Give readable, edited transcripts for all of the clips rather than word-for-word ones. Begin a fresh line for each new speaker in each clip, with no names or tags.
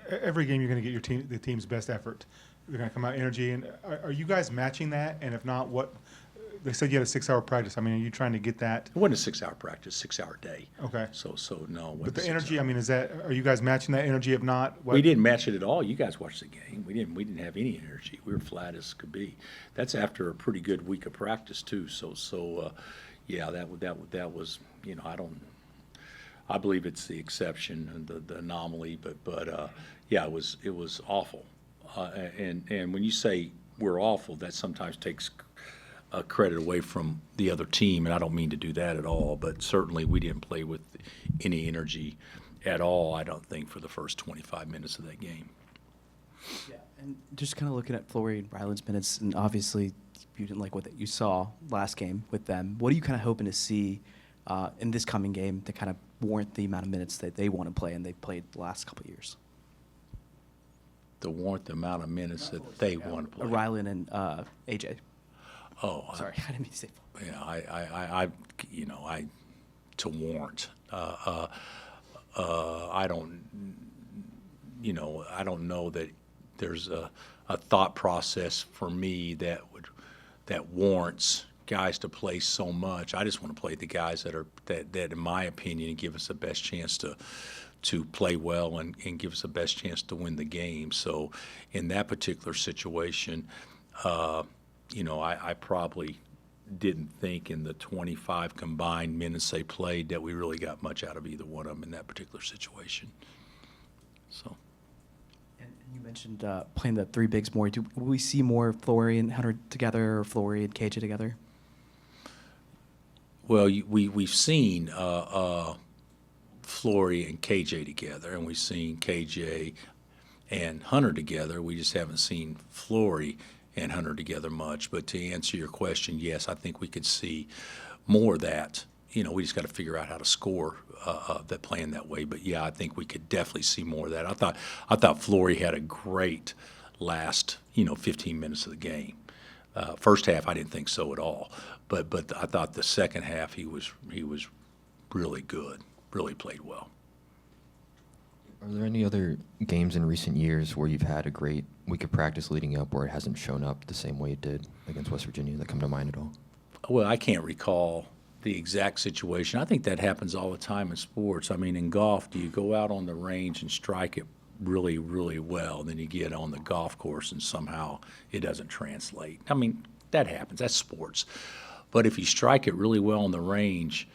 every game you're going to get the team's best effort. They're going to come out energy. And are you guys matching that? And if not, what? They said you had a 6-hour practice. I mean, are you trying to get that?
It wasn't a 6-hour practice, 6-hour day.
Okay.
So no.
But the energy, I mean, are you guys matching that energy? If not, what?
We didn't match it at all. You guys watched the game. We didn't have any energy. We were flat as could be. That's after a pretty good week of practice too. Yeah, that was, I believe it's the exception and the anomaly, but yeah, it was awful. And when you say we're awful, that sometimes takes credit away from the other team, and I don't mean to do that at all, but certainly we didn't play with any energy at all, I don't think, for the first 25 minutes of that game.
Yeah, and just kind of looking at Flory and Ryland's minutes, and obviously you didn't like what you saw last game with them. What are you kind of hoping to see in this coming game to kind of warrant the amount of minutes that they want to play and they've played the last couple of years?
To warrant the amount of minutes that they want to play.
Ryland and AJ.
Oh,
sorry, I didn't mean to say.
Yeah, I to warrant. I don't, I don't know that there's a thought process for me that warrants guys to play so much. I just want to play the guys that in my opinion give us the best chance to play well and give us the best chance to win the game. So in that particular situation, I probably didn't think in the 25 combined minutes they played that we really got much out of either one of them in that particular situation. So.
And you mentioned playing the three bigs more. Will we see more Flory and Hunter together or Flory and KJ together?
Well, we've seen Flory and KJ together, and we've seen KJ and Hunter together. We just haven't seen Flory and Hunter together much. But to answer your question, yes, I think we could see more of that. We just got to figure out how to score that playing that way. But yeah, I think we could definitely see more of that. I thought Flory had a great last 15 minutes of the game. First half, I didn't think so at all. But I thought the second half he was really good. Really played well.
Are there any other games in recent years where you've had a great week of practice leading up where it hasn't shown up the same way it did against West Virginia that come to mind at all?
Well, I can't recall the exact situation. I think that happens all the time in sports. I mean, in golf, do you go out on the range and strike it really, really well, then you get on the golf course and somehow it doesn't translate? I mean, that happens. That's sports. But if you strike it really well on the range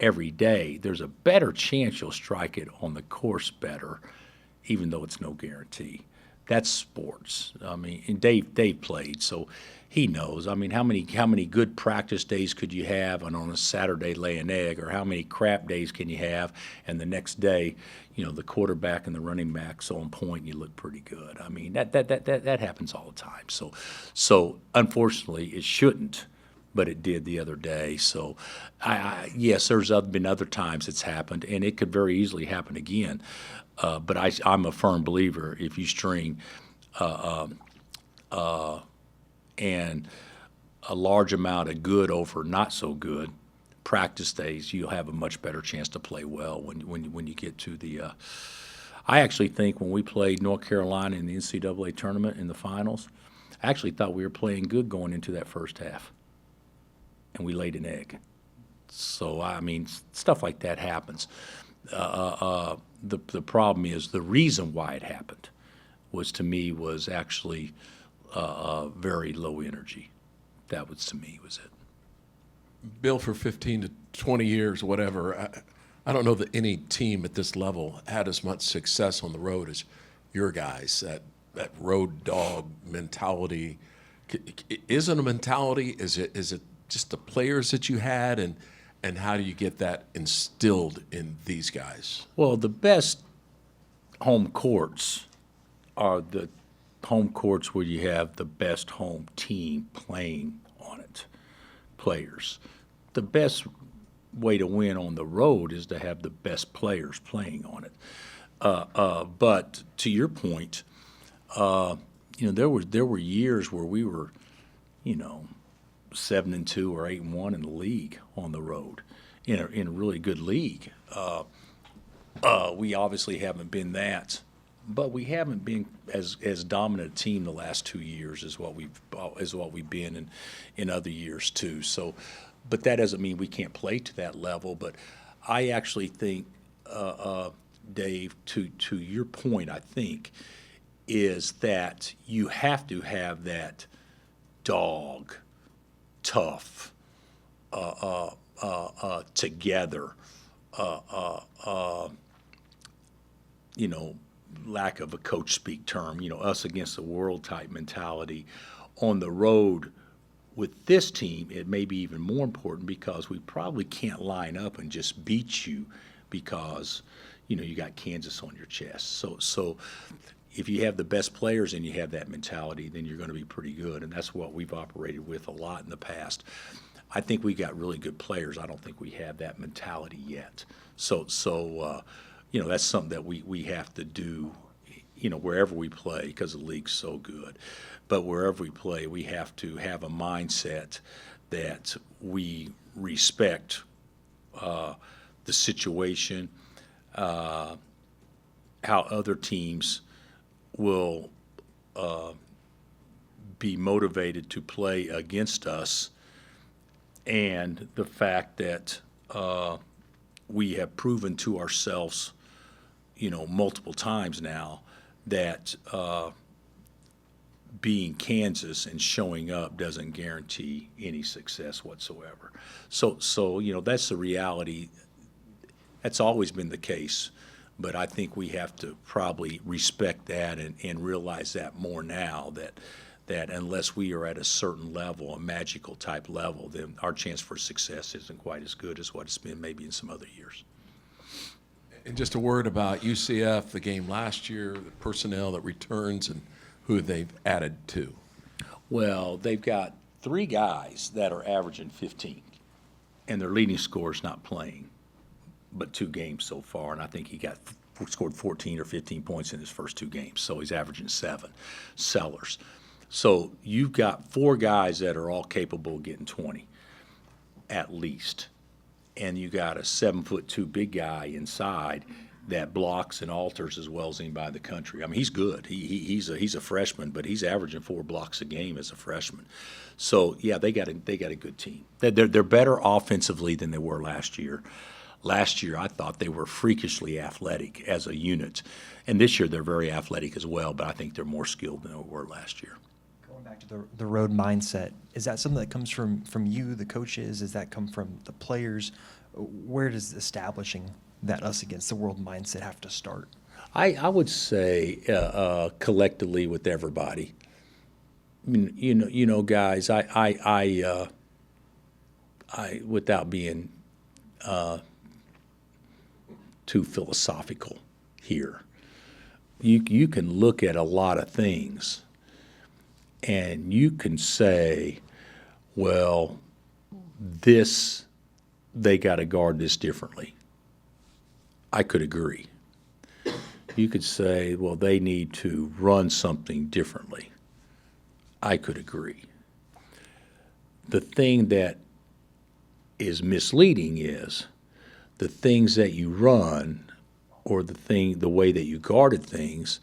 every day, there's a better chance you'll strike it on the course better, even though it's no guarantee. That's sports. I mean, and Dave played, so he knows. I mean, how many good practice days could you have on a Saturday lay an egg, or how many crap days can you have, and the next day, the quarterback and the running back's on point and you look pretty good. I mean, that happens all the time. So unfortunately, it shouldn't. But it did the other day. So, yes, there's been other times it's happened, and it could very easily happen again. But I'm a firm believer if you string and a large amount of good over not so good practice days, you'll have a much better chance to play well when you get to the. I actually think when we played North Carolina in the NCAA tournament in the finals, I actually thought we were playing good going into that first half. And we laid an egg. So, I mean, stuff like that happens. The problem is the reason why it happened was actually very low energy. That was, to me, was it.
Bill, for 15 to 20 years, whatever, I don't know that any team at this level had as much success on the road as your guys. That road dog mentality. Is it a mentality? Is it just the players that you had, and how do you get that instilled in these guys?
Well, the best home courts are the home courts where you have the best home team playing on it, players. The best way to win on the road is to have the best players playing on it. But to your point, there were years where we were, 7-2 or 8-1 in the league on the road, in a really good league. We obviously haven't been that but we haven't been as dominant a team the last 2 years as what we've been in other years too. So, but that doesn't mean we can't play to that level. But I actually think, Dave, to your point, I think is that you have to have that dog, tough, together, lack of a coach speak term, us against the world type mentality. On the road with this team, it may be even more important because we probably can't line up and just beat you because, you got Kansas on your chest. So if you have the best players and you have that mentality, then you're going to be pretty good. And that's what we've operated with a lot in the past. I think we got really good players. I don't think we have that mentality yet. So that's something that we have to do, wherever we play because the league's so good. But wherever we play, we have to have a mindset that we respect the situation, how other teams will be motivated to play against us, and the fact that we have proven to ourselves, multiple times now that being Kansas and showing up doesn't guarantee any success whatsoever. So that's the reality. That's always been the case, but I think we have to probably respect that and realize that more now that unless we are at a certain level, a magical type level, then our chance for success isn't quite as good as what it's been maybe in some other years.
And just a word about UCF, the game last year, the personnel that returns, and who they've added to.
Well, they've got 3 guys that are averaging 15, and their leading scorer is not playing but 2 games so far, and I think he scored 14 or 15 points in his first 2 games, so he's averaging 7. Sellers. So you've got 4 guys that are all capable of getting 20, at least. And you got a 7'2" big guy inside that blocks and alters as well as anybody in the country. I mean, he's good. He's a freshman, but he's averaging 4 blocks a game as a freshman. So yeah, they got a good team. They're better offensively than they were last year. Last year, I thought they were freakishly athletic as a unit, and this year they're very athletic as well. But I think they're more skilled than they were last year.
Going back to the road mindset, is that something that comes from you, the coaches? Does that come from the players? Where does establishing that us against the world mindset have to start?
I would say collectively with everybody. Guys, I without being too philosophical here, you can look at a lot of things and you can say, well, they got to guard this differently. I could agree. You could say, well, they need to run something differently. I could agree. The thing that is misleading is the things that you run or the way that you guarded things,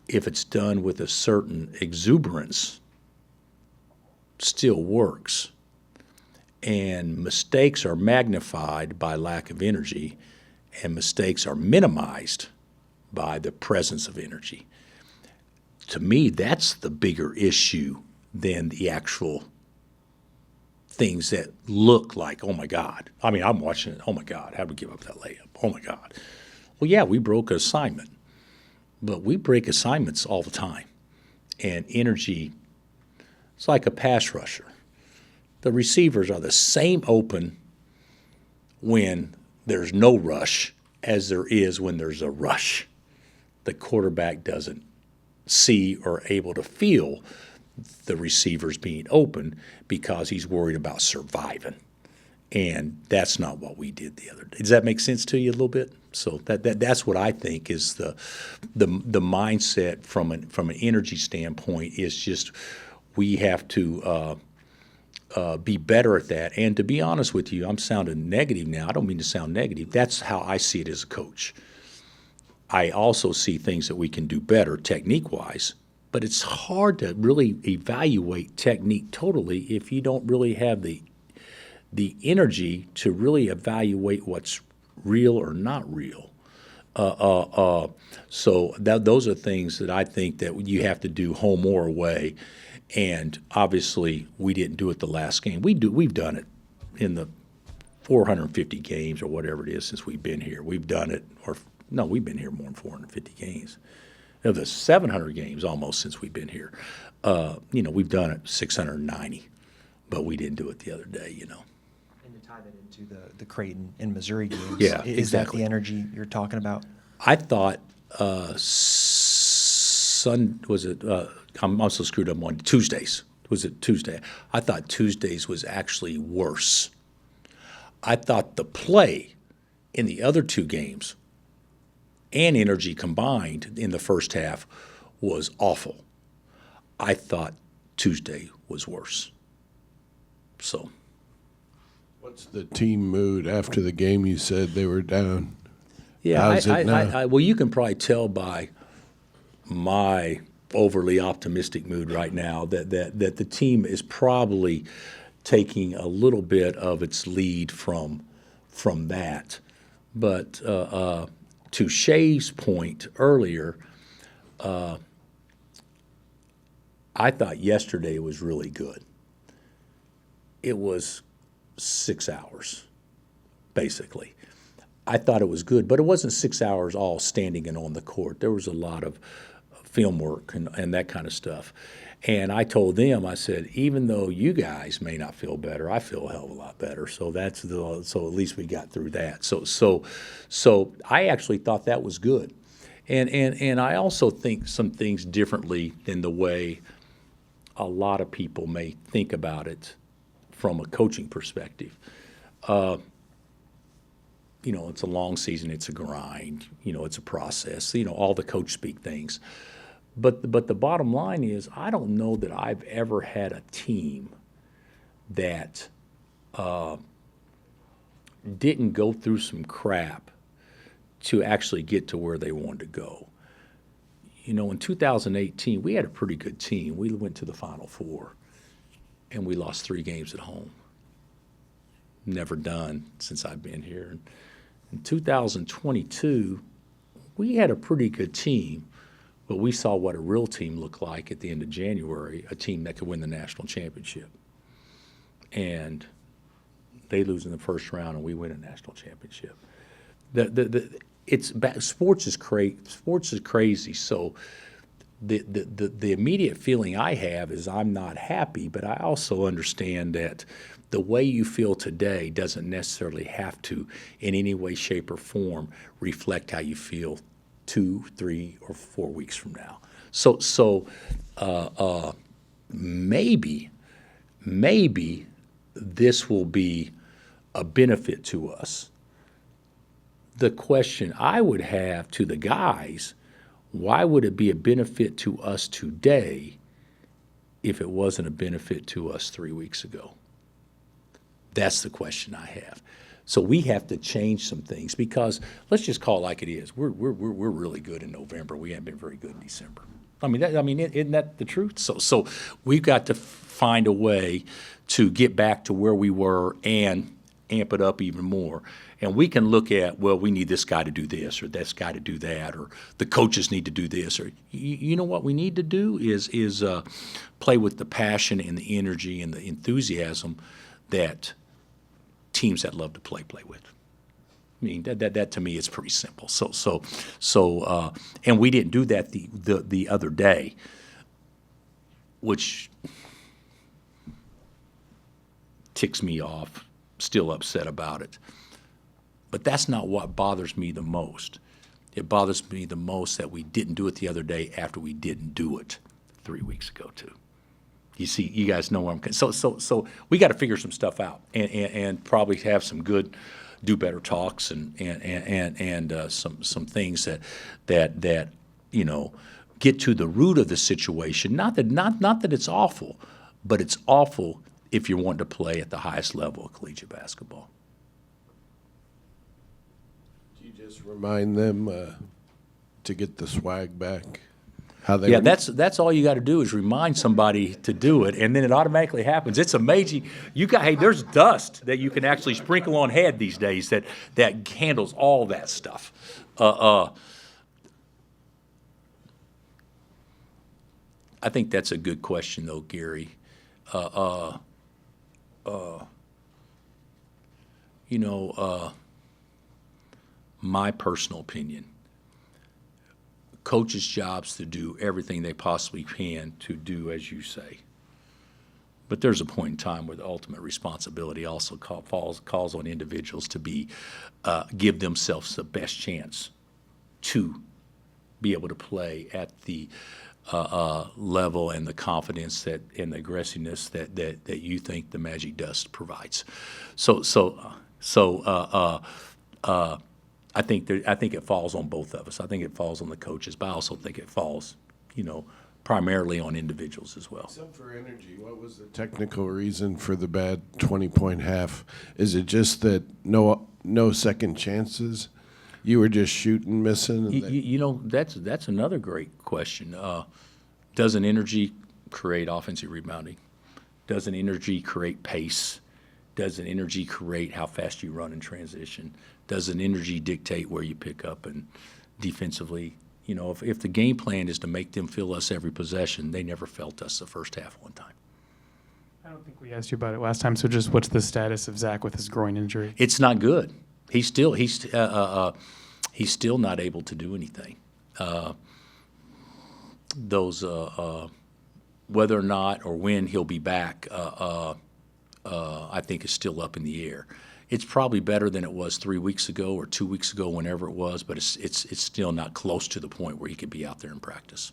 if it's done with a certain exuberance, still works. And mistakes are magnified by lack of energy, and mistakes are minimized by the presence of energy. To me, that's the bigger issue than the actual things that look like, oh my God. I mean, I'm watching it, oh my God, how'd we give up that layup? Oh my God. Well, yeah, we broke an assignment, but we break assignments all the time. And energy, it's like a pass rusher. The receivers are the same open when there's no rush as there is when there's a rush. The quarterback doesn't see or able to feel the receivers being open because he's worried about surviving. And that's not what we did the other day. Does that make sense to you a little bit? So that's what I think is the mindset from an energy standpoint is just we have to be better at that. And to be honest with you, I'm sounding negative now. I don't mean to sound negative. That's how I see it as a coach. I also see things that we can do better technique-wise, but it's hard to really evaluate technique totally if you don't really have the energy to really evaluate what's real or not real. So those are things that I think that you have to do home or away, and obviously we didn't do it the last game. We've done it in the 450 games or whatever it is since we've been here. We've done it, we've been here more than 450 games. Of the 700 games almost since we've been here. We've done it 690, but we didn't do it the other day,
And to tie that into the Creighton and Missouri games,
Yeah,
is
exactly.
that the energy you're talking about?
I thought I'm also screwed up on Tuesdays. Was it Tuesday? I thought Tuesdays was actually worse. I thought the play in the other two games and energy combined in the first half was awful. I thought Tuesday was worse. So.
What's the team mood after the game? You said they were down.
Yeah,
How's it now?
well, you can probably tell by my overly optimistic mood right now that the team is probably taking a little bit of its lead from that. But to Shay's point earlier, I thought yesterday was really good. It was 6 hours, basically. I thought it was good, but it wasn't 6 hours all standing and on the court. There was a lot of film work and that kind of stuff. And I told them, I said, even though you guys may not feel better, I feel a hell of a lot better. So so at least we got through that. So I actually thought that was good. And I also think some things differently than the way a lot of people may think about it from a coaching perspective. It's a long season, it's a grind, it's a process, all the coach speak things. But the bottom line is, I don't know that I've ever had a team that didn't go through some crap to actually get to where they wanted to go. In 2018, we had a pretty good team. We went to the Final Four, and we lost 3 games at home. Never done since I've been here. In 2022, we had a pretty good team, but we saw what a real team looked like at the end of January, a team that could win the national championship. And they lose in the first round, and we win a national championship. Sports is crazy. So the immediate feeling I have is I'm not happy, but I also understand that the way you feel today doesn't necessarily have to, in any way, shape, or form, reflect how you feel 2, 3, or 4 weeks from now. So maybe this will be a benefit to us. The question I would have to the guys, why would it be a benefit to us today if it wasn't a benefit to us 3 weeks ago? That's the question I have. So we have to change some things because let's just call it like it is. We're really good in November. We haven't been very good in December. Isn't that the truth? So we've got to find a way to get back to where we were and amp it up even more. And we can look at, well, we need this guy to do this or this guy to do that, or the coaches need to do this, or you know what we need to do is play with the passion and the energy and the enthusiasm that teams that love to play with. That to me is pretty simple. So and we didn't do that the other day, which ticks me off. Still upset about it. But that's not what bothers me the most. It bothers me the most that we didn't do it the other day after we didn't do it 3 weeks ago too. You see, you guys know where I'm. So we got to figure some stuff out and probably have some good, do better talks and some things that get to the root of the situation. Not that it's awful, but it's awful if you're wanting to play at the highest level of collegiate basketball.
Do you just remind them to get the swag back? How they
Yeah, that's all you got to do is remind somebody to do it, and then it automatically happens. It's amazing. Hey, there's dust that you can actually sprinkle on head these days that handles all that stuff. I think that's a good question, though, Gary. My personal opinion. Coaches' jobs to do everything they possibly can to do as you say. But there's a point in time where the ultimate responsibility also calls on individuals to give themselves the best chance to be able to play at the level and the confidence and the aggressiveness that you think the Magic Dust provides. I think it falls on both of us. I think it falls on the coaches, but I also think it falls, primarily on individuals as well.
Except for energy, what was the technical reason for the bad 20-point half? Is it just that no second chances? You were just shooting, missing? And
That's another great question. Doesn't energy create offensive rebounding? Doesn't energy create pace? Doesn't energy create how fast you run in transition? Doesn't energy dictate where you pick up and defensively? If the game plan is to make them feel us every possession, they never felt us the first half one time.
I don't think we asked you about it last time. So just what's the status of Zach with his groin injury?
It's not good. He's still not able to do anything. Whether or not or when he'll be back, I think is still up in the air. It's probably better than it was 3 weeks ago or 2 weeks ago, whenever it was, but it's still not close to the point where he could be out there in practice.